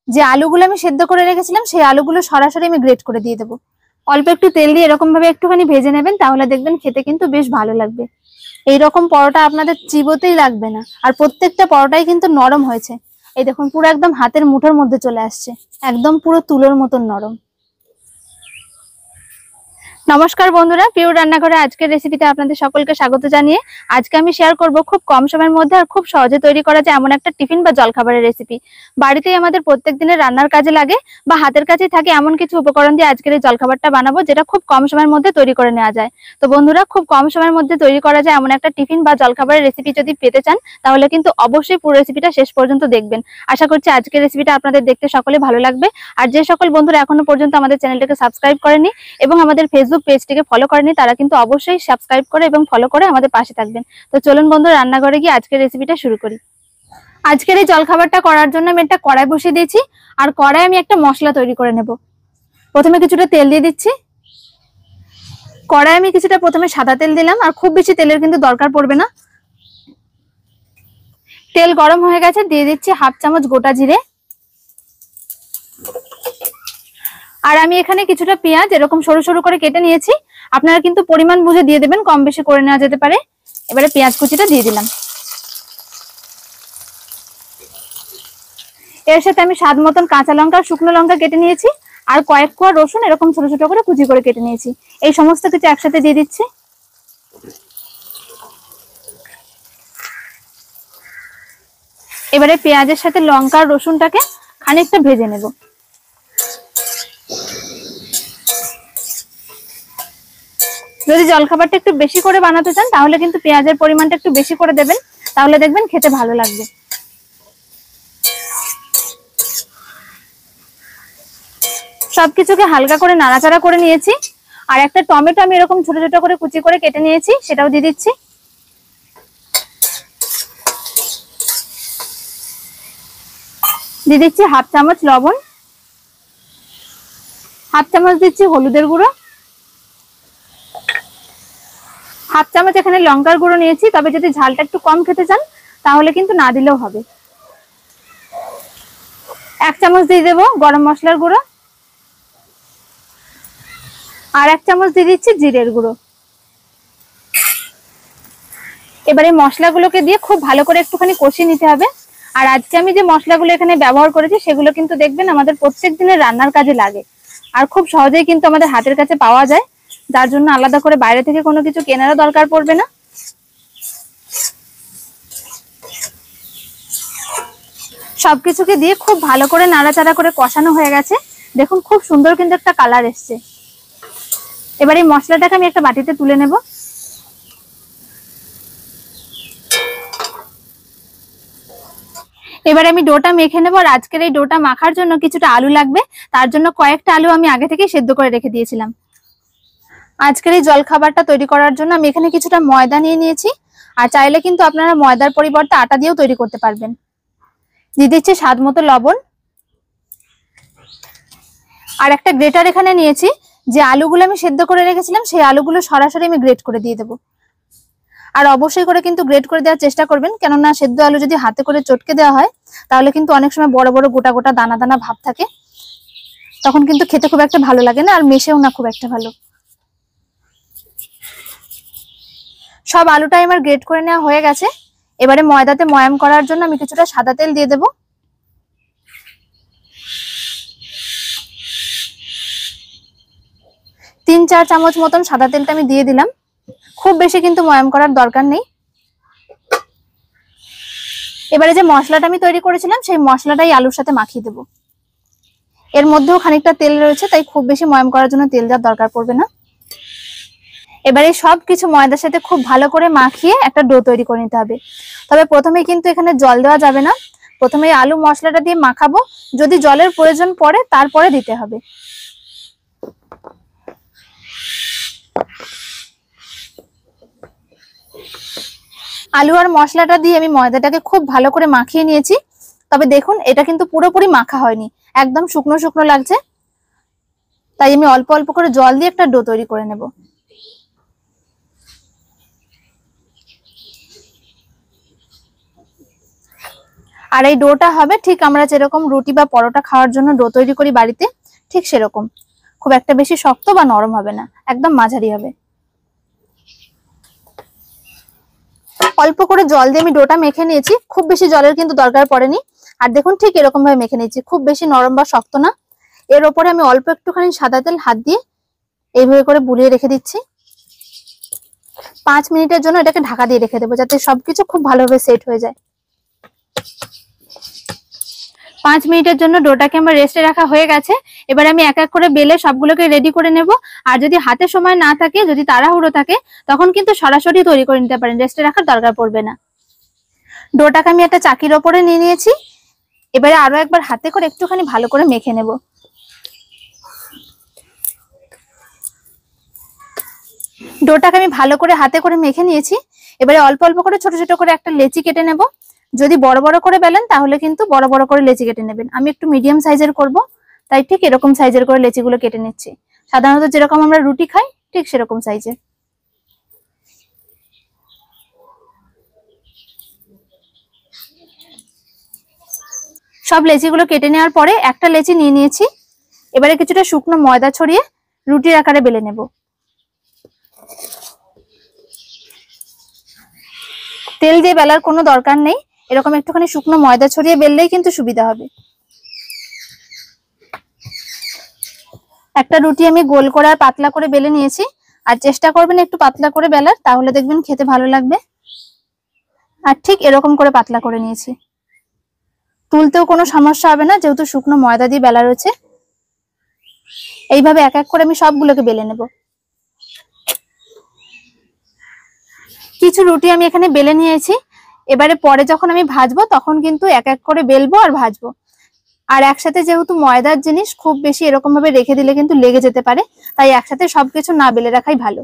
যে আলুগুলো আমি সেদ্ধ করে রেখেছিলাম সেই আলুগুলো সরাসরি আমি গ্রেট করে দিয়ে দেবো। অল্প একটু তেল দিয়ে এরকম ভাবে একটুখানি ভেজে নেবেন, তাহলে দেখবেন খেতে কিন্তু বেশ ভালো লাগবে। এইরকম পরোটা আপনাদের চিবোতেই লাগবে না, আর প্রত্যেকটা পরোটাই কিন্তু নরম হয়েছে। এই দেখুন পুরো একদম হাতের মুঠোর মধ্যে চলে আসছে, একদম পুরো তুলোর মতন নরম। নমস্কার বন্ধুরা, পিওর রান্নাঘরে আজকের রেসিপিতে আপনাদের সকলকে স্বাগত জানিয়ে আজকে আমি শেয়ার করব খুব কম সময়ের মধ্যে আর খুব সহজে তৈরি করা যায় এমন একটা টিফিন বা জলখাবারের রেসিপি। বাড়িতেই আমাদের প্রত্যেক দিনের রান্নার কাজে লাগে বা হাতের কাছেই থাকে এমন কিছু উপকরণ দিয়ে আজকের এই জলখাবারটা বানাবো, যেটা খুব কম সময়ের মধ্যে তৈরি করে নেওয়া যায়। তো বন্ধুরা, খুব কম সময়ের মধ্যে তৈরি করা যায় এমন একটা টিফিন বা জলখাবারের রেসিপি যদি পেতে চান, তাহলে কিন্তু অবশ্যই পুরো রেসিপিটা শেষ পর্যন্ত দেখবেন। আশা করছি আজকের রেসিপিটা আপনাদের দেখতে সকলে ভালো লাগবে। আর যে সকল বন্ধুরা এখনো পর্যন্ত আমাদের চ্যানেলটাকে সাবস্ক্রাইব করেনি এবং আমাদের ফেসবুক পেজটিকে ফলো করেনি, তারা কিন্তু অবশ্যই সাবস্ক্রাইব করে এবং ফলো করে আমাদের পাশে থাকবেন। তো চলুন বন্ধুরা, রান্নাঘরে গিয়ে আজকের রেসিপিটা শুরু করি। আজকের এই জলখাবারটা করার জন্য আমি একটা কড়াই বসিয়ে দিয়েছি, আর কড়াই আমি একটা মশলা তৈরি করে নেব। প্রথমে কিছুটা তেল দিয়ে দিচ্ছি। কড়াই আমি কিছুটা প্রথমে সাদা তেল দিলাম, আর খুব বেশি তেলের কিন্তু দরকার পড়বে না। তেল গরম হয়ে গেছে, দিয়ে দিচ্ছি 1/2 চামচ গোটা জিরে। আর আমি এখানে কিছুটা পেঁয়াজ এরকম সরু সরু করে কেটে নিয়েছি, আপনারা কিন্তু পরিমাণ বুঝে দিয়ে দেবেন, কম বেশি করে নেওয়া যেতে পারে। এবারে পেঁয়াজ কুচিটা দিয়ে দিলাম। এর সাথে আমি স্বাদ মতন কাঁচা লঙ্কা আর শুকনো লঙ্কা কেটে নিয়েছি, আর কয়েক কোয়া রসুন এরকম ছোট ছোট করে কুচি করে কেটে নিয়েছি। এই সমস্ত কিছু একসাথে দিয়ে দিচ্ছি। এবারে পেঁয়াজের সাথে লঙ্কা আর রসুনটাকে খানিকটা ভেজে নেব। যদি জলখাবারটা একটু বেশি করে বানাতে চান, তাহলে কিন্তু পেঁয়াজের পরিমাণটা একটু বেশি করে দেবেন, তাহলে দেখবেন খেতে ভালো লাগবে। সবকিছুকে হালকা করে নাড়াচাড়া করে নিয়েছি, আর একটা টমেটো আমি এরকম ছোট ছোট করে কুচি করে কেটে নিয়েছি, সেটাও দিয়ে দিচ্ছি। দিয়ে দিচ্ছি 1/2 চামচ লবণ, 1/2 চামচ দিচ্ছি হলুদের গুঁড়ো, 1/2 চামচ এখানে লঙ্কার গুঁড়ো নিয়েছি, তবে যদি ঝালটা একটু কম খেতে চান তাহলে কিন্তু না দিলেও হবে। 1 চামচ দিয়ে দেবো গরম মশলার গুঁড়ো, আর 1 চামচ দিয়ে দিচ্ছি জিরের গুঁড়ো। এবারে মশলাগুলোকে দিয়ে খুব ভালো করে একটুখানি কষিয়ে নিতে হবে। আর আজকে আমি যে মশলাগুলো এখানে ব্যবহার করেছি সেগুলো কিন্তু দেখবেন আমাদের প্রত্যেক দিনের রান্নার কাজে লাগে, আর খুব সহজেই কিন্তু আমাদের হাতের কাছে পাওয়া যায়, যার জন্য আলাদা করে বাইরে থেকে কোনো কিছু কেনারও দরকার পড়বে না। সবকিছুকে দিয়ে খুব ভালো করে নাড়াচাড়া করে কষানো হয়ে গেছে। দেখুন খুব সুন্দর কিন্তু একটা কালার এসছে। এবার এই মশলাটাকে আমি একটা বাটিতে তুলে নেব। এবার আমি ডোটা মেখে নেবো। আর আজকের এই ডোটা মাখার জন্য কিছুটা আলু লাগবে, তার জন্য কয়েকটা আলু আমি আগে থেকে সেদ্ধ করে রেখে দিয়েছিলাম। আজকের এই জলখাবারটা তৈরি করার জন্য আমি এখানে কিছুটা ময়দা নিয়ে নিয়েছি, আর চাইলে কিন্তু আপনারা ময়দার পরিবর্তে আটা দিয়েও তৈরি করতে পারবেন। দিয়ে দিচ্ছি স্বাদ মতো লবণ, আর একটা গ্রেটার এখানে নিয়েছি। যে আলুগুলো আমি সেদ্ধ করে রেখেছিলাম সেই আলুগুলো সরাসরি আমি গ্রেট করে দিয়ে দেবো। আর অবশ্যই করে কিন্তু গ্রেট করে দেওয়ার চেষ্টা করবেন, কেননা সেদ্ধ আলু যদি হাতে করে চটকে দেওয়া হয় তাহলে কিন্তু অনেক সময় বড় বড় গোটা গোটা দানা দানা ভাব থাকে, তখন কিন্তু খেতে খুব একটা ভালো লাগে না, আর মেশেও না খুব একটা ভালো। সব আলুটাই আমার গ্রেট করে নেওয়া হয়ে গেছে। এবারে ময়দাতে ময়াম করার জন্য আমি কিছুটা সাদা তেল দিয়ে দেবো। তিন চার চামচ মতন সাদা তেলটা আমি দিয়ে দিলাম। খুব বেশি কিন্তু ময়াম করার দরকার নেই। এবারে যে মশলাটা আমি তৈরি করেছিলাম সেই মশলাটাই আলুর সাথে মাখিয়ে দেবো। এর মধ্যেও খানিকটা তেল রয়েছে, তাই খুব বেশি ময়াম করার জন্য তেল দেওয়ার দরকার পড়বে না। এবারে সবকিছু ময়দার সাথে খুব ভালো করে মাখিয়ে একটা ডো তৈরি করে নিতে হবে। তবে প্রথমে কিন্তু এখানে জল দেওয়া যাবে না, প্রথমে আলু মশলাটা দিয়ে মাখাবো, যদি জলের প্রয়োজন পড়ে তারপরে দিতে হবে। আলু আর মশলাটা দিয়ে আমি ময়দাটাকে খুব ভালো করে মাখিয়ে নিয়েছি। তবে দেখুন এটা কিন্তু পুরোপুরি মাখা হয়নি, একদম শুকনো শুকনো লাগছে, তাই আমি অল্প অল্প করে জল দিয়ে একটা ডো তৈরি করে নেব। আর এই ডোটা হবে ঠিক আমরা যেরকম রুটি বা পরোটা খাওয়ার জন্য ডো তৈরি করি বাড়িতে, ঠিক সেরকম। খুব একটা বেশি শক্ত বা নরম হবে না, একদম মাঝারি হবে। অল্প করে জল দিয়ে আমি ডোটা মেখে নিয়েছি, খুব বেশি জলের কিন্তু দরকার পড়েনি। আর দেখুন ঠিক এরকম ভাবে মেখে নিয়েছি, খুব বেশি নরম বা শক্ত না। এর ওপরে আমি অল্প একটুখানি সাদা তেল হাত দিয়ে এইভাবে করে বুলিয়ে রেখে দিচ্ছি। 5 মিনিটের জন্য এটাকে ঢাকা দিয়ে রেখে দেবো, যাতে সবকিছু খুব ভালোভাবে সেট হয়ে যায়। 5 মিনিটের জন্য ডোটাকে আমার রেস্টে রাখা হয়ে গেছে। এবার আমি এক এক করে বেলে সবগুলোকে রেডি করে নেব। আর যদি হাতে সময় না থাকে, যদি তাড়াহুড়ো থাকে, তখন কিন্তু সরাসরি তৈরি করে নিতে পারেন, রেস্টে রাখার দরকার পড়বে না। ডোটাকে আমি একটা চাকির ওপরে নিয়ে নিয়েছি। এবারে আরো একবার হাতে করে একটুখানি ভালো করে মেখে নেব। ডোটাকে আমি ভালো করে হাতে করে মেখে নিয়েছি। এবারে অল্প অল্প করে ছোট ছোট করে একটা লেচি কেটে নেব। যদি বড় বড় করে বেলেন তাহলে কিন্তু বড় বড় করে লেচি কেটে নেবেন। আমি একটু মিডিয়াম সাইজের করব, তাই ঠিক এরকম সাইজের করে লেচিগুলো কেটে নিচ্ছি। সাধারণত যেরকম আমরা রুটি খাই ঠিক সেরকম সাইজের। সব লেচিগুলো কেটে নেওয়ার পরে একটা লেচি নিয়ে নিয়েছি। এবারে কিছুটা শুকনো ময়দা ছড়িয়ে রুটির আকারে বেলে নেব। তেল দিয়ে বেলার কোনো দরকার নেই, এরকম একটুখানি শুকনো ময়দা ছড়িয়ে বেললেই কিন্তু সুবিধা হবে। একটা রুটি আমি গোল করে আর পাতলা করে বেলে নিয়েছি। আর চেষ্টা করবেন একটু পাতলা করে বেলার, তাহলে দেখবেন খেতে ভালো লাগবে। আর ঠিক এরকম করে পাতলা করে নিয়েছি, তুলতেও কোনো সমস্যা হবে না, যেহেতু শুকনো ময়দা দিয়ে বেলা রয়েছে। এইভাবে এক এক করে আমি সবগুলোকে বেলে নেব। কিছু রুটি আমি এখানে বেলে নিয়েছি। এবারে পরে যখন আমি ভাজবো তখন কিন্তু এক এক করে বেলবো আর ভাজবো। আর একসাথে যেহেতু ময়দার জিনিস, খুব বেশি এরকম ভাবে রেখে দিলে কিন্তু লেগে যেতে পারে, তাই একসাথে সবকিছু না বেলে রাখাই ভালো।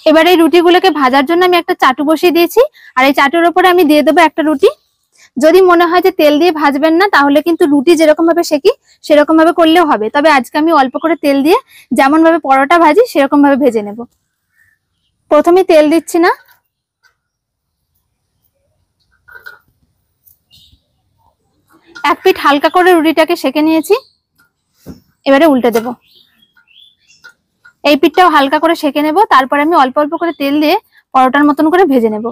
এবার এই রুটিগুলোকে ভাজার জন্য আমি একটা চাটু বসিয়ে দিয়েছি। আর এই চাটুর উপরে আমি দিয়ে দেবো একটা রুটি। যদি মনে হয় যে তেল দিয়ে ভাজবেন না, তাহলে কিন্তু রুটি যেরকম ভাবে সেকি সেরকম ভাবে করলেও হবে। তবে আজকে আমি অল্প করে তেল দিয়ে যেমন ভাবে পরোটা ভাজি সেরকম ভাবে ভেজে নেব। প্রথমে তেল দিচ্ছি না, এক পিঠ হালকা করে রুটিটাকে সেকে নিয়েছি। এবারে উল্টে দেব, এই পিঠটাও হালকা করে সেকে নেব। তারপর আমি অল্প অল্প করে তেল দিয়ে পরোটার মতন করে ভেজে নেব।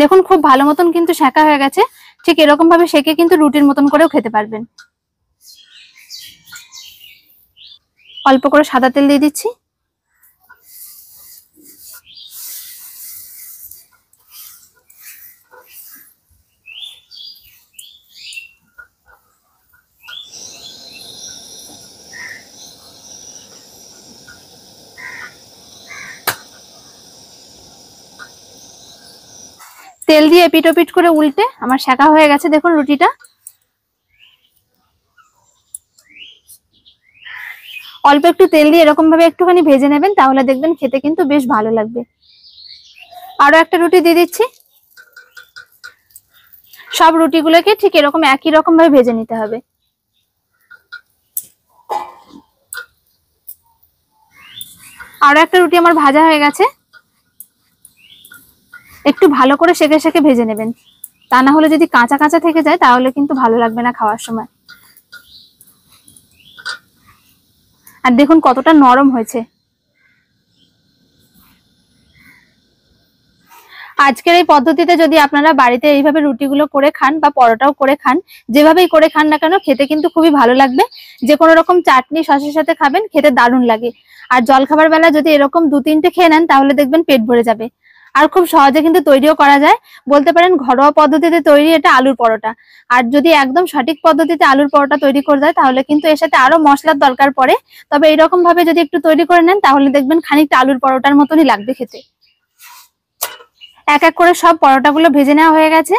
দেখুন খুব ভালো মতন কিন্তু সেকা হয়ে গেছে। ঠিক এরকম ভাবে সেকে কিন্তু রুটির মতন করেও খেতে পারবেন। অল্প করে সাদা তেল দিয়ে দিচ্ছি। তেল দিয়ে এপিট ওপিট করে উল্টে আমার সেকা হয়ে গেছে। দেখুন রুটিটা অল্প একটু তেল দিয়ে এরকম ভাবে একটুখানি ভেজে নেবেন, তাহলে দেখবেন খেতে কিন্তু বেশ ভালো লাগবে। আরো একটা রুটি দিয়ে দিচ্ছি। সব রুটিগুলোকে ঠিক এরকম একই রকম ভাবে ভেজে নিতে হবে। আরো একটা রুটি আমার ভাজা হয়ে গেছে। একটু ভালো করে সেকে সেকে ভেজে নেবেন, তা না হলে যদি কাঁচা কাঁচা থেকে যায় তাহলে কিন্তু ভালো লাগবে না খাওয়ার সময়। আর দেখুন কতটা নরম হয়েছে। আজকের এই পদ্ধতিতে যদি আপনারা বাড়িতে এইভাবে রুটিগুলো করে খান বা পরোটাও করে খান, যেভাবেই করে খান না কেন, খেতে কিন্তু খুবই ভালো লাগবে। যে কোনো রকম চাটনি সসের সাথে খাবেন, খেতে দারুণ লাগে। আর জলখাবার বেলা যদি এরকম 2-3টে খেয়ে নেন, তাহলে দেখবেন পেট ভরে যাবে। আর খুব সহজে কিন্তু তৈরিও করা যায়। বলতে পারেন ঘরোয়া পদ্ধতিতে তৈরি এটা আলুর পরোটা। আর যদি একদম সঠিক পদ্ধতিতে আলুর পরোটা তৈরি করে দেয়, তাহলে কিন্তু এর সাথে আরো মশলার দরকার পড়ে। তবে এইরকম ভাবে যদি একটু তৈরি করে নেন, তাহলে দেখবেন খানিকটা আলুর পরোটার মতনই লাগবে খেতে। এক এক করে সব পরোটাগুলো ভেজে নেওয়া হয়ে গেছে।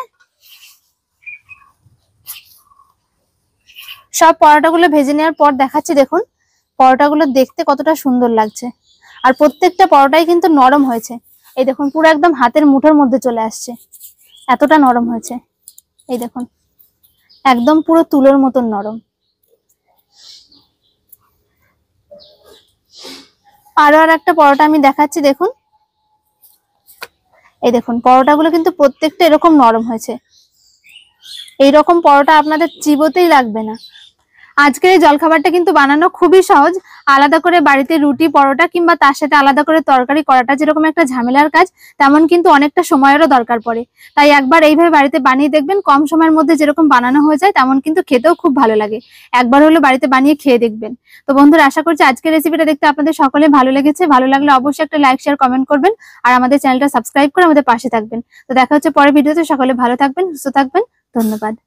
সব পরোটাগুলো ভেজে নেওয়ার পর দেখাচ্ছি, দেখুন পরোটাগুলো দেখতে কতটা সুন্দর লাগছে। আর প্রত্যেকটা পরোটাই কিন্তু নরম হয়েছে। এই দেখুন পুরো একদম হাতের মুঠোর মধ্যে চলে আসছে, এতটা নরম হয়েছে। এই দেখুন একদম পুরো তুলোর মতন নরম। আরো আর একটা পরোটা আমি দেখাচ্ছি, দেখুন এই দেখুন পরোটাগুলো কিন্তু প্রত্যেকটা এরকম নরম হয়েছে। এইরকম পরোটা আপনাদের চিবোতেই লাগবে না। আজকের এই জলখাবারটা কিন্তু বানানো খুবই সহজ। আলাদা করে বাড়িতে রুটি পরোটা কিংবা তার সাথে আলাদা করে তরকারি করাটা যেরকম একটা ঝামেলার কাজ, তেমন কিন্তু অনেকটা সময়েরও দরকার পড়ে। তাই একবার এইভাবে বাড়িতে বানিয়ে দেখবেন, কম সময়ের মধ্যে যেরকম বানানো হয়ে যায় তেমন কিন্তু খেতেও খুব ভালো লাগে। একবার হলো বাড়িতে বানিয়ে খেয়ে দেখবেন। তো বন্ধুরা, আশা করছি আজকের রেসিপিটা দেখতে আপনাদের সকলে ভালো লেগেছে। ভালো লাগলে অবশ্যই একটা লাইক শেয়ার কমেন্ট করবেন আর আমাদের চ্যানেলটা সাবস্ক্রাইব করে আমাদের পাশে থাকবেন। তো দেখা হচ্ছে পরের ভিডিওতে। সকলে ভালো থাকবেন, সুস্থ থাকবেন। ধন্যবাদ।